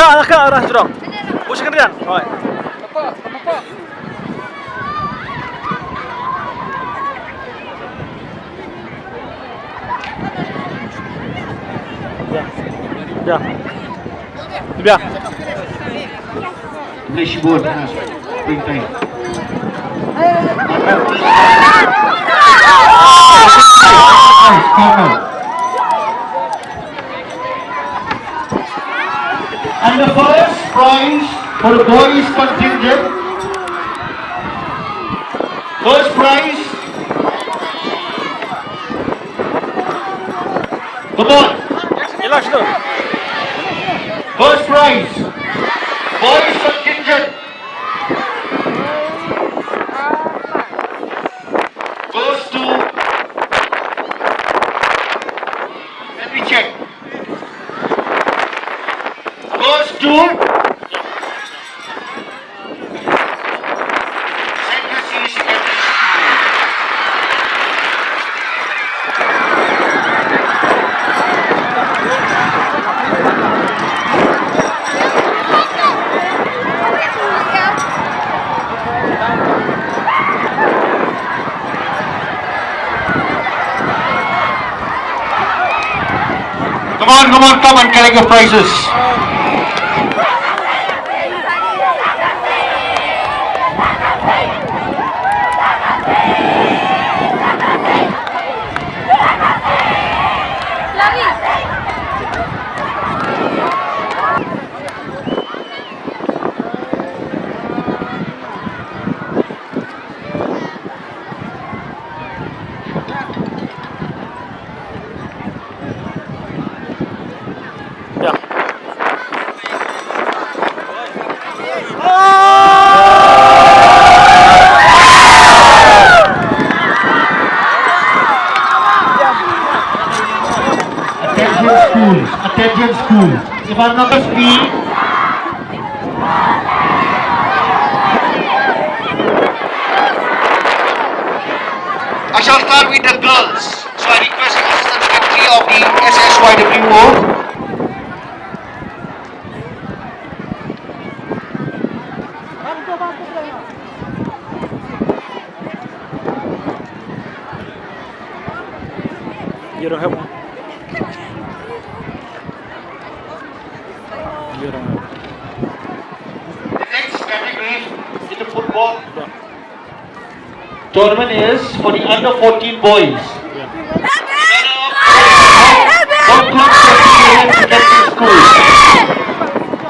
Ke arah Jurong. Bus kendaraan. Rồi. Ya. Ya. English board has spring time. And the first prize for the boys contingent. First prize. Come on. Hilang situ. First prize. Boys contingent. Goes to. Let me check. Goes to. Central Senior Secondary School. Come on, collect your prizes. Ya. Attention schools. If I'm not speaking, I shall start with the girls. So I request the Assistant Secretary of the SSYWO. You don't have one. You don't have. The next category in the football Yeah. tournament is for the under 14 boys. Yeah.